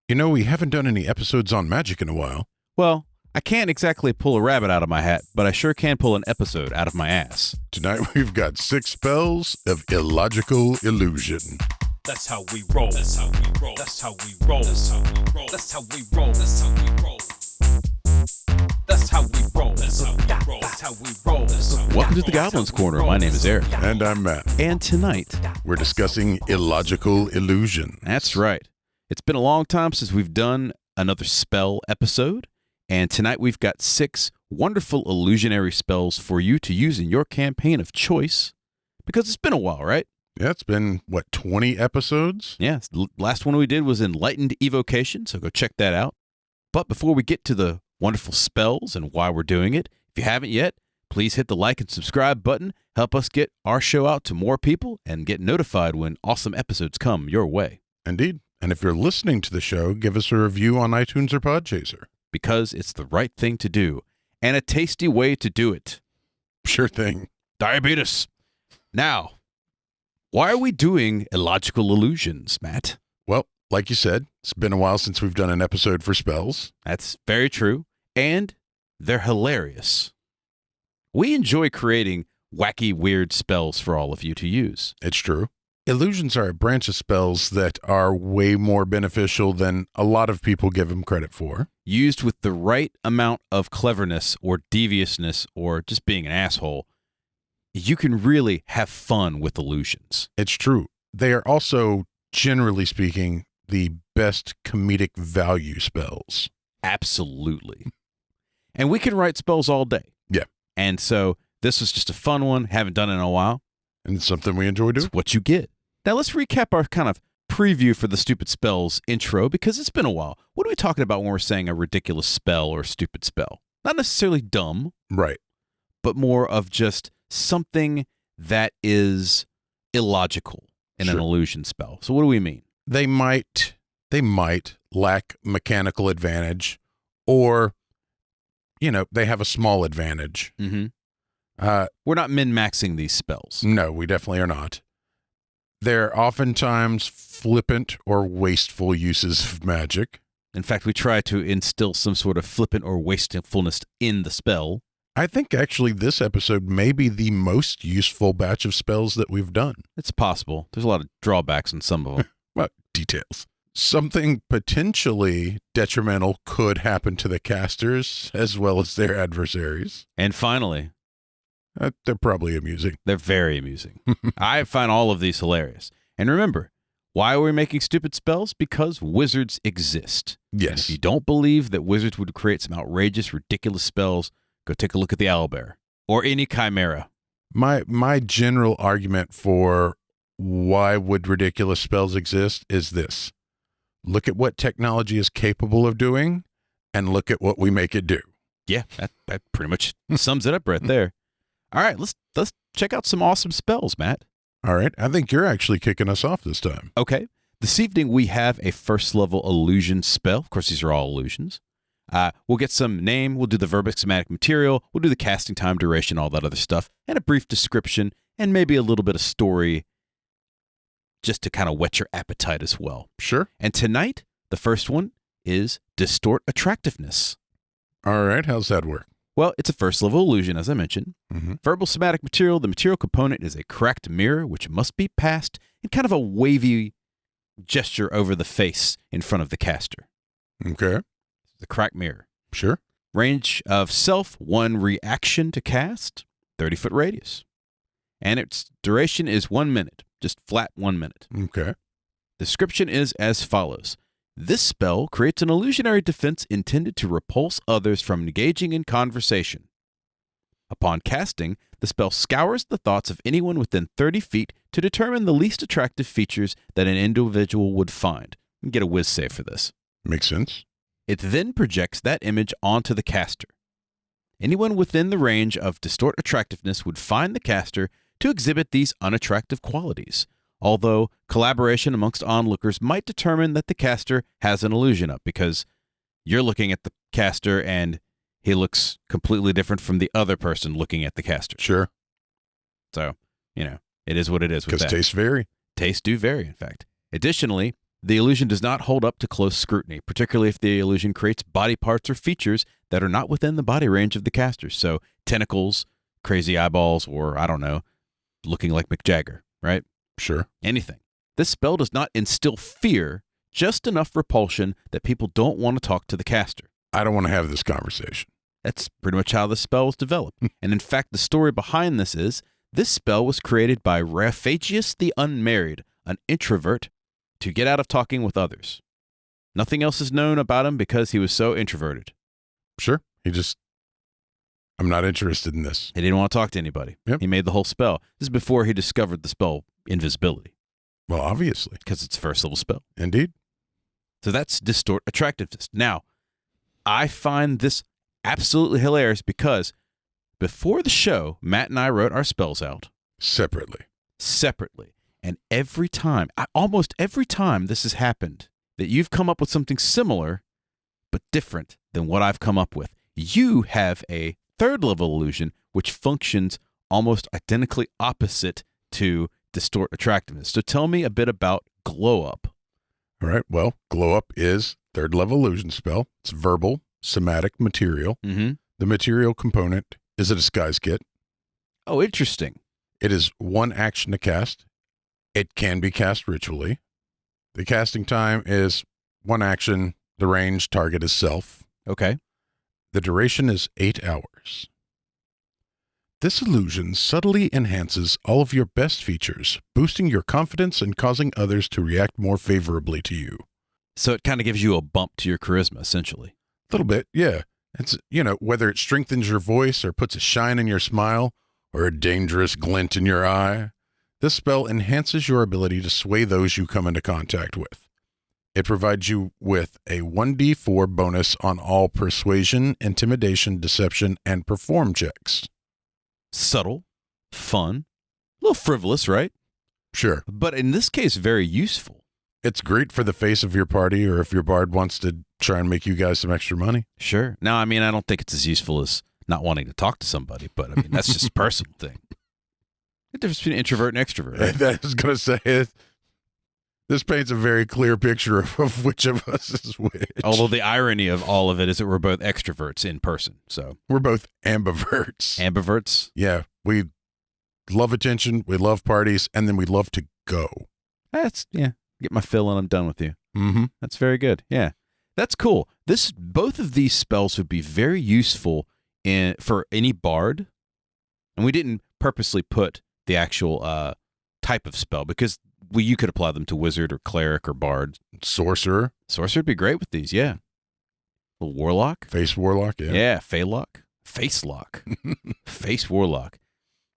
You know, we haven't done any episodes on magic in a while. Well, I can't exactly pull a rabbit out of my hat, but I sure can pull an episode out of my ass. Tonight we've got 6 spells of Illogical Illusion. That's how we roll. That's how we roll. That's how we roll. That's how we roll. That's how we roll. That's how we roll. That's how we roll. That's how we roll. That's how we roll. Welcome to the Goblin's Corner. My name is Eric. And I'm Matt. And tonight, We're discussing Illogical Illusion. that's right. It's been a long time since we've done another spell episode, and tonight we've got 6 wonderful illusionary spells for you to use in your campaign of choice, because it's been a while, right? Yeah, it's been, 20 episodes? Yeah, the last one we did was Enlightened Evocation, so go check that out. But before we get to the wonderful spells and why we're doing it, if you haven't yet, please hit the like and subscribe button. Help us get our show out to more people and get notified when awesome episodes come your way. Indeed. And if you're listening to the show, give us a review on iTunes or Podchaser. Because it's the right thing to do, and a tasty way to do it. Sure thing. Diabetes. Now, why are we doing illogical illusions, Matt? Well, like you said, it's been a while since we've done an episode for spells. That's very true, and they're hilarious. We enjoy creating wacky, weird spells for all of you to use. It's true. Illusions are a branch of spells that are way more beneficial than a lot of people give them credit for. Used with the right amount of cleverness or deviousness or just being an asshole, you can really have fun with illusions. It's true. They are also, generally speaking, the best comedic value spells. Absolutely. And we can write spells all day. Yeah. And so this was just a fun one. Haven't done it in a while. And it's something we enjoy doing. It's what you get. Now let's recap our kind of preview for the stupid spells intro, because it's been a while. What are we talking about when we're saying a ridiculous spell or a stupid spell? Not necessarily dumb, Right. but more of just something that is illogical in an Sure. illusion spell. So what do we mean? They might lack mechanical advantage, or, they have a small advantage. Mm-hmm. Uh, We're not min-maxing these spells. no, we definitely are not. They're oftentimes flippant or wasteful uses of magic. In fact, we try to instill some sort of flippant or wastefulness in the spell. I think actually this episode may be the most useful batch of spells that we've done. It's possible. There's a lot of drawbacks in some of them. Well, details. Something potentially detrimental could happen to the casters as well as their adversaries. And finally, They're probably amusing. they're very amusing. I find all of these hilarious. And remember, why are we making stupid spells? Because wizards exist. And if Yes. you don't believe that wizards would create some outrageous, ridiculous spells, go take a look at the owlbear or any chimera. My general argument for why would ridiculous spells exist is this. Look at what technology is capable of doing and look at what we make it do. Yeah, that pretty much sums it up right there. All right, let's check out some awesome spells, Matt. All right. I think you're actually kicking us off this time. Okay. This evening we have a first level illusion spell. Of course, these are all illusions. We'll get some name, we'll do the verbic schematic material, we'll do the casting time, duration, all that other stuff, and a brief description, and maybe a little bit of story just to kind of whet your appetite as well. Sure. And tonight, the first one is Distort Attractiveness. All right. How's that work? Well, it's a first level illusion, as I mentioned. Mm-hmm. Verbal somatic material, the material component is a cracked mirror, which must be passed in kind of a wavy gesture over the face in front of the caster. Okay. The cracked mirror. Sure. Range of self, 1 reaction to cast, 30-foot radius. And its duration is 1 minute, just flat 1 minute. Okay. Description is as follows. This spell creates an illusionary defense intended to repulse others from engaging in conversation. Upon casting, the spell scours the thoughts of anyone within 30 feet to determine the least attractive features that an individual would find. You can get a whiz save for this. Makes sense. It then projects that image onto the caster. Anyone within the range of distort attractiveness would find the caster to exhibit these unattractive qualities, although collaboration amongst onlookers might determine that the caster has an illusion up because you're looking at the caster and he looks completely different from the other person looking at the caster. Sure. So, it is what it is with Because that. tastes vary. Tastes do vary, in fact. Additionally, The illusion does not hold up to close scrutiny, particularly if the illusion creates body parts or features that are not within the body range of the caster. So tentacles, crazy eyeballs, or I don't know, looking like Mick Jagger, right? Sure. Anything. This spell does not instill fear, just enough repulsion that people don't want to talk to the caster. I don't want to have this conversation. That's pretty much how the spell was developed. And in fact, the story behind this is, this spell was created by Raphagius the Unmarried, an introvert, to get out of talking with others. Nothing else is known about him because he was so introverted. Sure. I'm not interested in this. He didn't want to talk to anybody. Yep. He made the whole spell. This is before he discovered the spell invisibility, Well, obviously. because it's a first level spell. Indeed. So that's distort attractiveness. Now, I find this absolutely hilarious because before the show, Matt and I wrote our spells out Separately. And almost every time this has happened, that you've come up with something similar, but different than what I've come up with. You have a third level illusion, which functions almost identically opposite to distort attractiveness. So tell me a bit about Glow Up. All right. Well, Glow Up is third level illusion spell. It's verbal, somatic material. Mm-hmm. The material component is a disguise kit. Oh, interesting. It is one action to cast. It can be cast ritually. The casting time is one action. The range target is self. Okay. The duration is 8 hours. This illusion subtly enhances all of your best features, boosting your confidence and causing others to react more favorably to you. So it kind of gives you a bump to your charisma, essentially. A little bit, yeah. It's, whether it strengthens your voice or puts a shine in your smile or a dangerous glint in your eye, this spell enhances your ability to sway those you come into contact with. It provides you with a 1d4 bonus on all persuasion, intimidation, deception, and perform checks. Subtle, fun, a little frivolous, right? Sure. But in this case, very useful. It's great for the face of your party or if your bard wants to try and make you guys some extra money. Sure. Now, I mean, I don't think it's as useful as not wanting to talk to somebody, but I mean, that's just a personal thing. The difference between introvert and extrovert. Right? I was going to say it. This paints a very clear picture of which of us is which. Although the irony of all of it is that we're both extroverts in person. So We're both ambiverts. ambiverts. Yeah, we love attention, we love parties, and then we love to go. Get my fill and I'm done with you. Mm-hmm. That's very good. Yeah. That's cool. Both of these spells would be very useful for any bard. And we didn't purposely put the actual type of spell because you could apply them to wizard or cleric or bard. Sorcerer. Sorcerer would be great with these, yeah. A warlock. Face warlock, yeah. Yeah, Phalock. Face lock. Face warlock.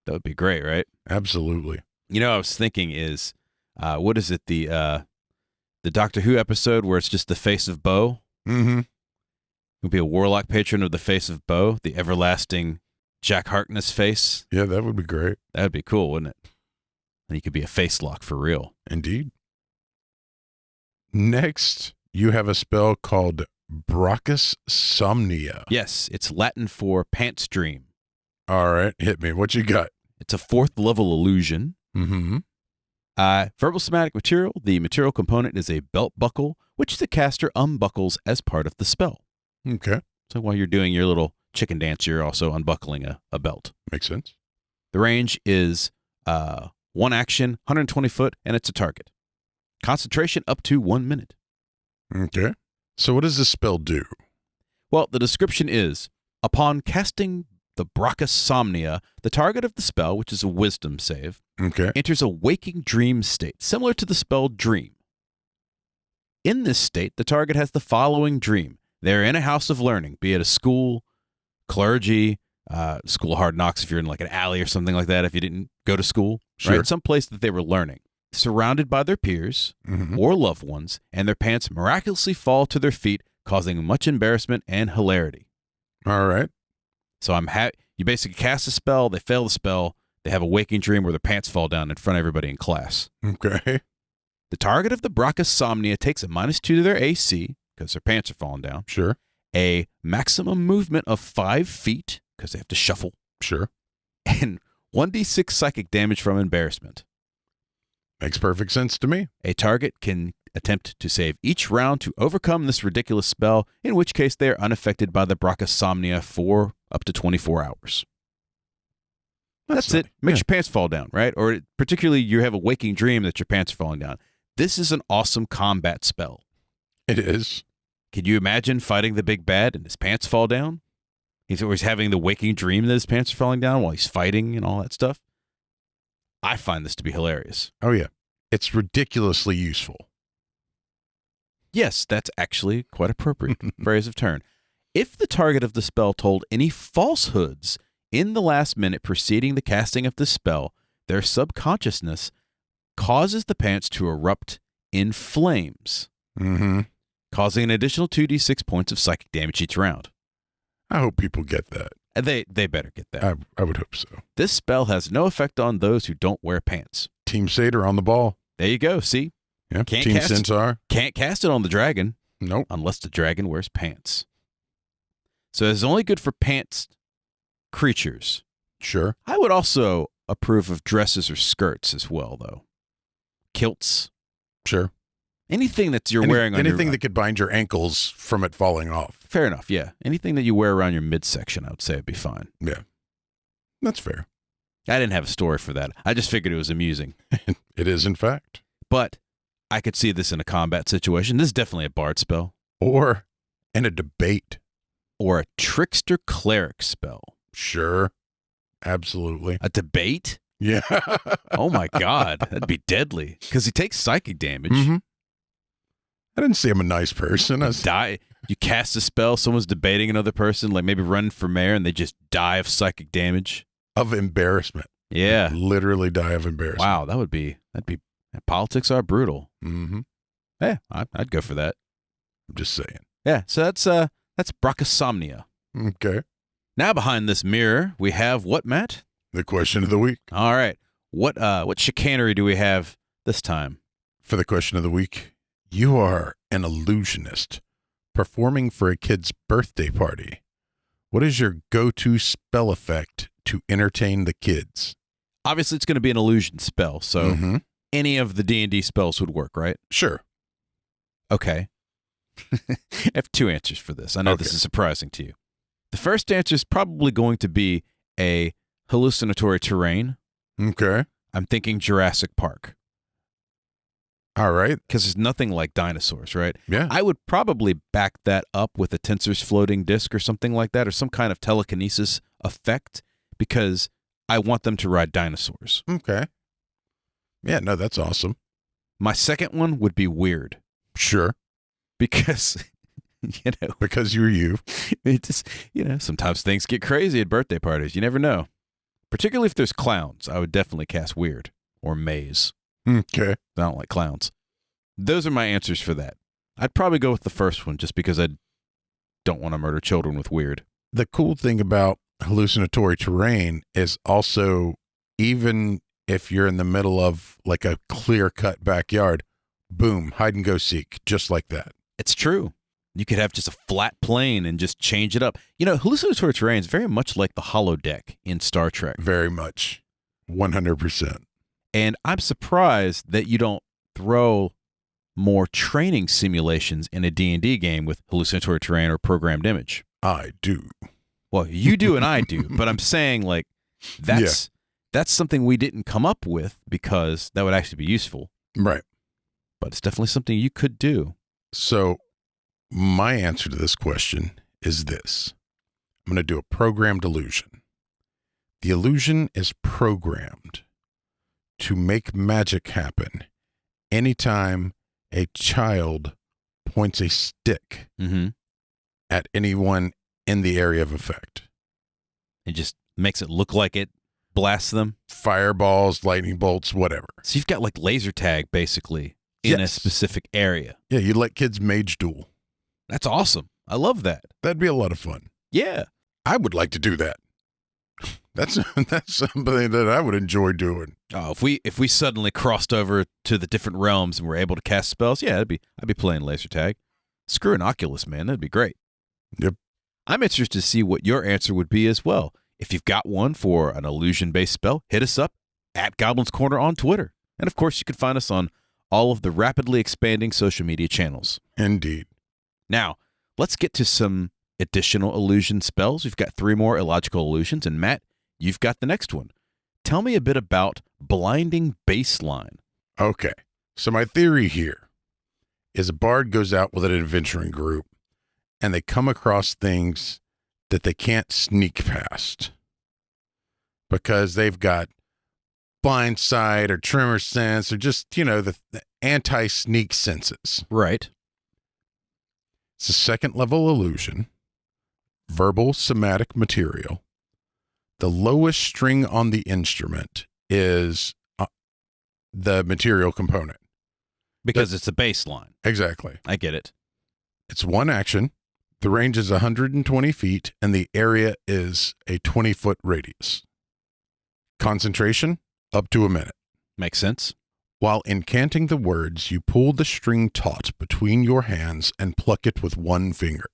That would be great, right? Absolutely. I was thinking is, what is it, the Doctor Who episode where it's just the face of Bo? Mm-hmm. It would be a warlock patron of the face of Bo, the everlasting Jack Harkness face. Yeah, that would be great. That would be cool, wouldn't it? And he could be a face lock for real. Indeed. Next, you have a spell called Brachus Somnia. Yes, it's Latin for pants dream. All right, hit me. What you got? It's a 4th level illusion. Mm-hmm. Verbal somatic material. The material component is a belt buckle, which the caster unbuckles as part of the spell. Okay. So while you're doing your little chicken dance, you're also unbuckling a belt. Makes sense. The range is one action, 120 foot, and it's a target. Concentration up to 1 minute. Okay. So what does this spell do? Well, the description is, upon casting the Brachus Somnia, the target of the spell, which is a wisdom save, Okay. enters a waking dream state, similar to the spell Dream. In this state, the target has the following dream. They're in a house of learning, be it a school, clergy, school of hard knocks if you're in like an alley or something like that if you didn't go to school, Sure. right? Some place that they were learning. Surrounded by their peers Mm-hmm. or loved ones, and their pants miraculously fall to their feet, causing much embarrassment and hilarity. All right. So you basically cast a spell, they fail the spell, they have a waking dream where their pants fall down in front of everybody in class. Okay. The target of the Brachus Somnia takes a -2 to their AC, because their pants are falling down, Sure. a maximum movement of 5 feet, because they have to shuffle, Sure. and 1d6 psychic damage from embarrassment. Makes perfect sense to me. A target can attempt to save each round to overcome this ridiculous spell, in which case they are unaffected by the Brachysomnia for up to 24 hours. That's it. Makes your pants fall down, right? Or particularly you have a waking dream that your pants are falling down. This is an awesome combat spell. It is. Can you imagine fighting the big bad and his pants fall down? He's always having the waking dream that his pants are falling down while he's fighting and all that stuff. I find this to be hilarious. Oh, yeah. It's ridiculously useful. Yes, that's actually quite appropriate phrase of turn. If the target of the spell told any falsehoods in the last minute preceding the casting of the spell, their subconsciousness causes the pants to erupt in flames, causing an additional 2d6 points of psychic damage each round. I hope people get that. They better get that. I would hope so. This spell has no effect on those who don't wear pants. Team Satyr on the ball. There you go. See? Yeah. Team Centaur. Can't cast it on the dragon. Nope. Unless the dragon wears pants. So it's only good for pants creatures. Sure. I would also approve of dresses or skirts as well, though. Kilts. Sure. Anything that you're wearing on anything that could bind your ankles from it falling off. Fair enough, yeah. Anything that you wear around your midsection, I would say would be fine. Yeah. That's fair. I didn't have a story for that. I just figured it was amusing. It is, in fact. But I could see this in a combat situation. This is definitely a bard spell. Or in a debate. Or a trickster cleric spell. Sure. Absolutely. A debate? Yeah. Oh my God. That'd be deadly. Because he takes psychic damage. Mm-hmm. I didn't say I'm a nice person. You cast a spell, someone's debating another person, like maybe running for mayor, and they just die of psychic damage. Of embarrassment. Yeah. Literally die of embarrassment. Wow, that'd be politics are brutal. Mm-hmm. Yeah, I'd go for that. I'm just saying. Yeah, so that's Brachysomnia. Okay. Now behind this mirror, we have what, Matt? The question of the week. All right. What chicanery do we have this time? For the question of the week, you are an illusionist performing for a kid's birthday party. What is your go-to spell effect to entertain the kids? Obviously, it's going to be an illusion spell, so any of the D&D spells would work, right? Sure. Okay. I have two answers for this. I know this is surprising to you. The first answer is probably going to be a hallucinatory terrain. Okay. I'm thinking Jurassic Park. All right. Because there's nothing like dinosaurs, right? Yeah. I would probably back that up with a Tensor's floating disc or something like that, or some kind of telekinesis effect, because I want them to ride dinosaurs. Okay. Yeah, no, that's awesome. My second one would be weird. Sure. Because, Because you're you. It just, sometimes things get crazy at birthday parties. You never know. Particularly if there's clowns, I would definitely cast weird or maze. Okay. I don't like clowns. Those are my answers for that. I'd probably go with the first one just because I don't want to murder children with weird. The cool thing about hallucinatory terrain is also, even if you're in the middle of like a clear-cut backyard, boom, hide and go seek, just like that. It's true. You could have just a flat plane and just change it up. Hallucinatory terrain is very much like the holodeck in Star Trek. Very much. 100%. And I'm surprised that you don't throw more training simulations in a D&D game with hallucinatory terrain or programmed image. I do. Well, you do and I do, but I'm saying like that's something we didn't come up with because that would actually be useful. Right. But it's definitely something you could do. So my answer to this question is this. I'm going to do a programmed illusion. The illusion is programmed to make magic happen anytime a child points a stick at anyone in the area of effect. It just makes it look like it blasts them. Fireballs, lightning bolts, whatever. So you've got like laser tag basically in a specific area. Yeah, you let kids mage duel. That's awesome. I love that. That'd be a lot of fun. Yeah. I would like to do that. That's something that I would enjoy doing. Oh, if we suddenly crossed over to the different realms and were able to cast spells, yeah, I'd be playing laser tag. Screw an Oculus, man. That'd be great. Yep. I'm interested to see what your answer would be as well. If you've got one for an illusion-based spell, hit us up at Goblin's Corner on Twitter. And of course, you can find us on all of the rapidly expanding social media channels. Indeed. Now, let's get to some additional illusion spells. We've got 3 more illogical illusions, and Matt, you've got the next one. Tell me a bit about blinding baseline. Okay. So my theory here is a bard goes out with an adventuring group and they come across things that they can't sneak past because they've got blind sight or tremor sense or just, the anti-sneak senses. Right. It's a second level illusion, verbal somatic material. The lowest string on the instrument is the material component. Because it's a baseline. Exactly. I get it. It's 1 action. The range is 120 feet, and the area is a 20-foot radius. Concentration, up to a minute. Makes sense. While incanting the words, you pull the string taut between your hands and pluck it with 1 finger.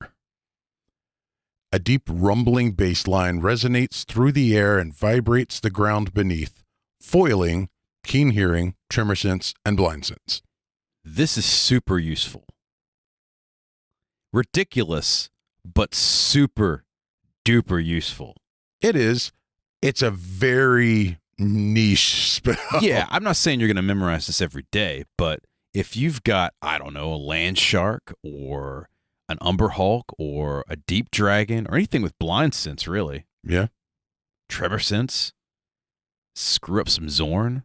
A deep rumbling bass line resonates through the air and vibrates the ground beneath, foiling keen hearing, tremor sense, and blind sense. This is super useful. Ridiculous, but super duper useful. It is. It's a very niche spell. Yeah, I'm not saying you're going to memorize this every day, but if you've got, I don't know, a land shark or an umber hulk or a deep dragon or anything with blind sense, really. Yeah. Tremor sense. Screw up some Zorn.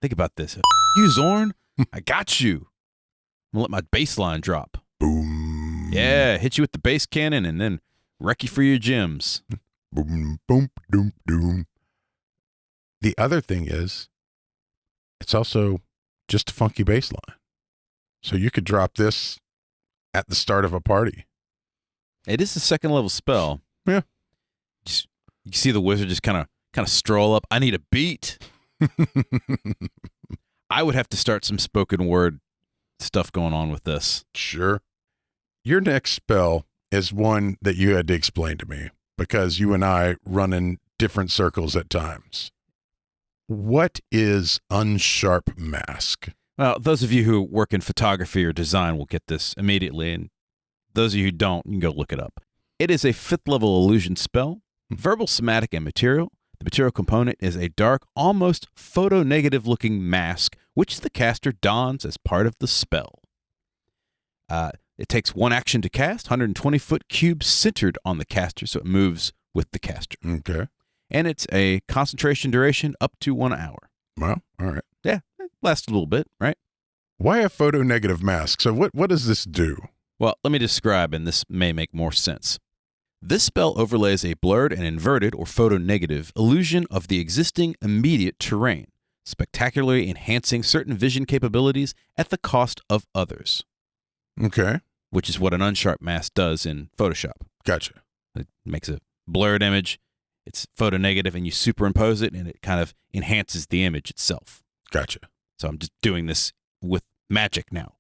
Think about this. You Zorn, I got you. I'm going to let my bass line drop. Boom. Yeah, hit you with the bass cannon and then wreck you for your gems. Boom, boom, doom, doom. The other thing is, it's also just a funky bass line. So you could drop this at the start of a party. It is a second level spell. Yeah. You see the wizard just kind of stroll up. I need a beat. I would have to start some spoken word stuff going on with this. Sure. Your next spell is one that you had to explain to me because you and I run in different circles at times. What is Unsharp Mask? Well, those of you who work in photography or design will get this immediately, and those of you who don't, you can go look it up. It is a 5th level illusion spell, verbal, somatic, and material. The material component is a dark, almost photo-negative looking mask, which the caster dons as part of the spell. It takes 1 action to cast, 120-foot cube centered on the caster, so it moves with the caster. Okay. And it's a concentration duration up to 1 hour. Well, all right. Yeah, it lasts a little bit, right? Why a photo-negative mask? So what does this do? Well, let me describe, and this may make more sense. This spell overlays a blurred and inverted or photo-negative illusion of the existing immediate terrain, spectacularly enhancing certain vision capabilities at the cost of others. Okay. Which is what an unsharp mask does in Photoshop. Gotcha. It makes a blurred image, it's photo-negative, and you superimpose it, and it kind of enhances the image itself. Gotcha. So I'm just doing this with magic now.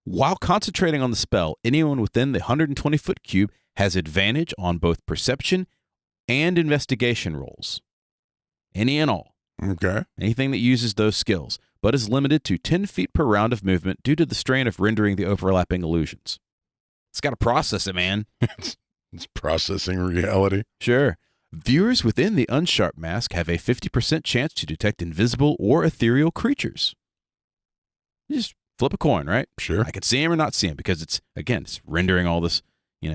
While concentrating on the spell, anyone within the 120-foot cube has advantage on both perception and investigation rolls. Any and all. Okay. Anything that uses those skills, but is limited to 10 feet per round of movement due to the strain of rendering the overlapping illusions. It's got to process it, man. It's processing reality. Sure. Viewers within the Unsharp Mask have a 50% chance to detect invisible or ethereal creatures. You just flip a coin, right? Sure. I can see him or not see him because it's rendering all this,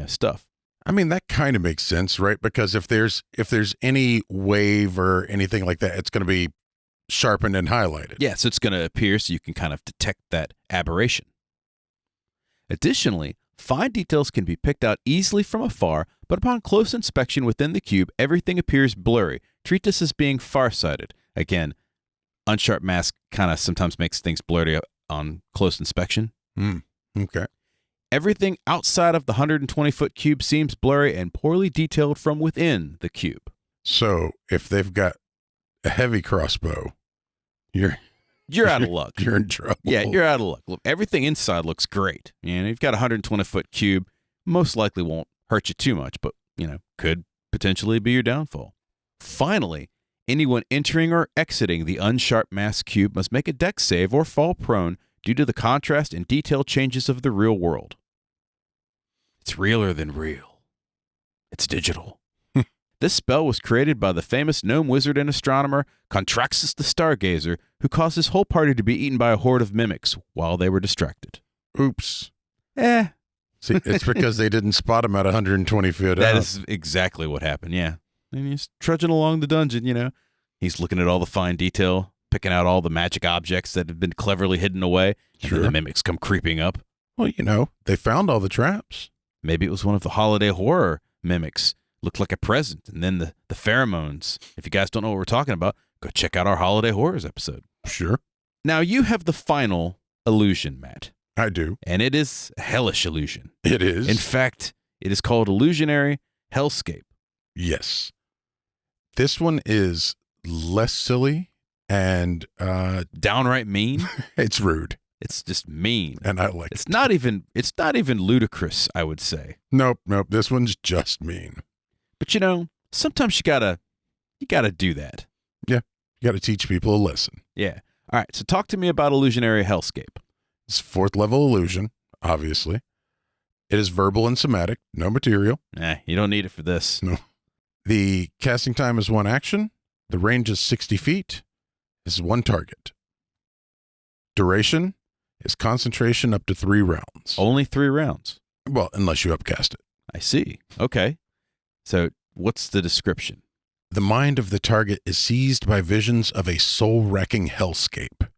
stuff. I mean, that kind of makes sense, right? Because if there's any wave or anything like that, it's going to be sharpened and highlighted. Yeah, so it's going to appear so you can kind of detect that aberration. Additionally, fine details can be picked out easily from afar, but upon close inspection within the cube, everything appears blurry. Treat this as being farsighted. Again, Unsharp Mask kind of sometimes makes things blurry on close inspection. Okay. Everything outside of the 120-foot cube seems blurry and poorly detailed from within the cube. So if they've got a heavy crossbow, you're out of luck. You're in trouble. Yeah, you're out of luck. Look, everything inside looks great. You've got a 120-foot cube. Most likely won't hurt you too much, but, could potentially be your downfall. Finally, anyone entering or exiting the Unsharp Mask cube must make a dex save or fall prone due to the contrast and detail changes of the real world. It's realer than real. It's digital. This spell was created by the famous gnome wizard and astronomer Contraxus the Stargazer, who caused his whole party to be eaten by a horde of mimics while they were distracted. Oops. See, it's because they didn't spot him at 120 feet That out. is exactly what happened, yeah. And he's trudging along the dungeon, you know. He's looking at all the fine detail, picking out all the magic objects that have been cleverly hidden away, and then the mimics come creeping up. Well, you know, they found all the traps. Maybe it was one of the holiday horror mimics. Looked like a present. And then the pheromones. If you guys don't know what we're talking about, go check out our holiday horrors episode. Sure. Now, you have the final illusion, Matt. I do. And it is a hellish illusion. It is. In fact, it is called Illusionary Hellscape. Yes. This one is less silly and downright mean. It's rude. It's just mean. And I like It's not even ludicrous, I would say. Nope. This one's just mean. But you know, sometimes you gotta do that. Yeah. You got to teach people a lesson. Yeah. All right. So talk to me about Illusionary Hellscape. It's 4th level illusion, obviously. It is verbal and somatic, no material. You don't need it for this. No. The casting time is 1 action. The range is 60 feet. This is 1 target. Duration is concentration up to 3 rounds. Only 3 rounds. Well, unless you upcast it. I see. Okay. So what's the description? The mind of the target is seized by visions of a soul-wrecking hellscape.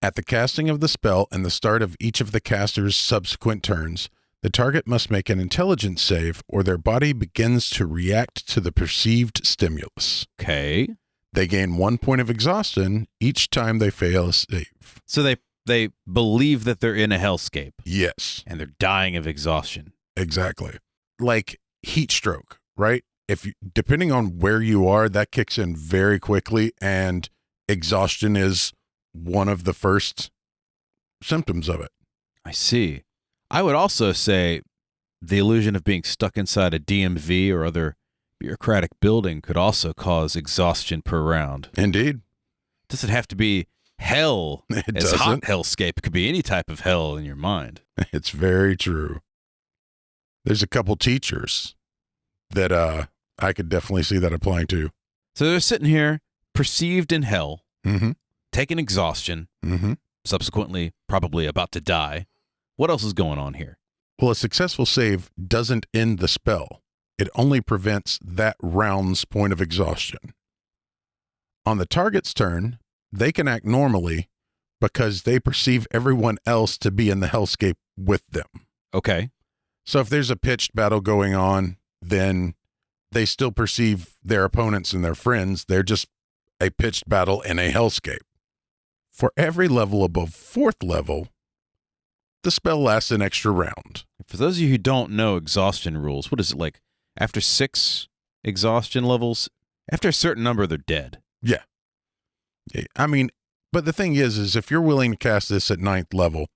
At the casting of the spell and the start of each of the caster's subsequent turns, the target must make an intelligence save or their body begins to react to the perceived stimulus. Okay. They gain 1 point of exhaustion each time they fail a save. So they believe that they're in a hellscape. Yes. And they're dying of exhaustion. Exactly. Like heat stroke, right? Depending on where you are, that kicks in very quickly, and exhaustion is one of the first symptoms of it. I see. I would also say the illusion of being stuck inside a DMV or other bureaucratic building could also cause exhaustion per round. Indeed. Doesn't have to be hell. It as doesn't. hot hellscape. It could be any type of hell in your mind. It's very true. There's a couple teachers that I could definitely see that applying to. So they're sitting here, perceived in hell, Mm-hmm. taking exhaustion, Mm-hmm. subsequently probably about to die. What else is going on here? Well, a successful save doesn't end the spell. It only prevents that round's point of exhaustion. On the target's turn, they can act normally because they perceive everyone else to be in the hellscape with them. Okay. So if there's a pitched battle going on, then they still perceive their opponents and their friends. They're just a pitched battle in a hellscape. For every level above 4th level, the spell lasts an extra round. For those of you who don't know exhaustion rules, what is it like? After 6 exhaustion levels, after a certain number, they're dead. Yeah. I mean, but the thing is if you're willing to cast this at 9th level,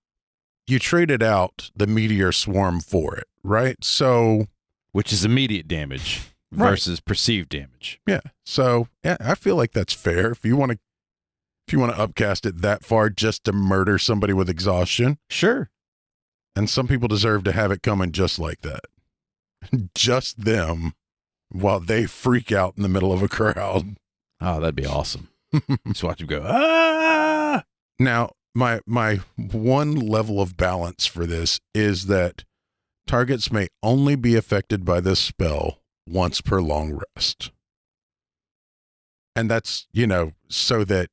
you traded out the meteor swarm for it, right? So, which is immediate damage versus perceived damage. Yeah. So, yeah, I feel like that's fair. If you want to upcast it that far just to murder somebody with exhaustion. Sure. And some people deserve to have it coming just like that. Just them while they freak out in the middle of a crowd. Oh, that'd be awesome. Just watch them go, ah! Now, my one level of balance for this is that targets may only be affected by this spell once per long rest. And that's, so that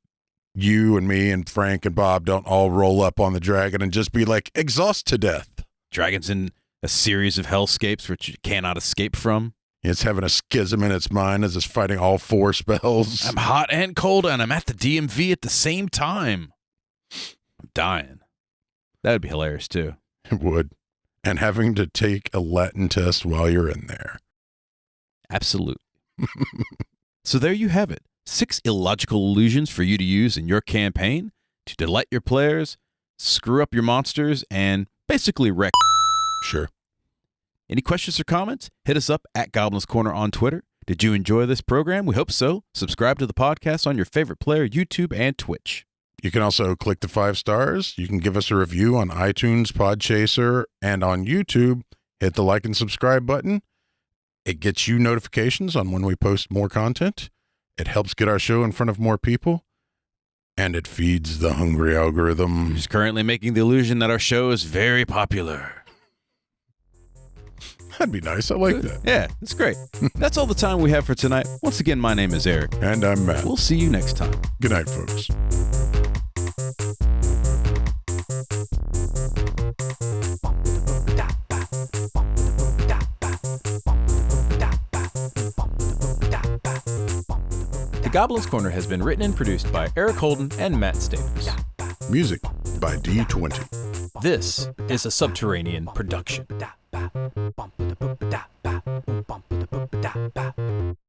you and me and Frank and Bob don't all roll up on the dragon and just be like, exhaust to death. Dragon's in a series of hellscapes which you cannot escape from. It's having a schism in its mind as it's fighting all 4 spells. I'm hot and cold, and I'm at the DMV at the same time. I'm dying. That would be hilarious, too. It would. And having to take a Latin test while you're in there. Absolutely. So there you have it. 6 illogical illusions for you to use in your campaign to delight your players, screw up your monsters, and basically wreck. Sure. Any questions or comments? Hit us up at Goblin's Corner on Twitter. Did you enjoy this program? We hope so. Subscribe to the podcast on your favorite player, YouTube, and Twitch. You can also click the 5 stars. You can give us a review on iTunes, Podchaser, and on YouTube. Hit the like and subscribe button. It gets you notifications on when we post more content. It helps get our show in front of more people. And it feeds the hungry algorithm. He's currently making the illusion that our show is very popular. That'd be nice. I like that. Yeah, that's great. That's all the time we have for tonight. Once again, my name is Eric. And I'm Matt. We'll see you next time. Good night, folks. The Goblin's Corner has been written and produced by Eric Holden and Matt Staples. Music by D20. This is a Subterranean production.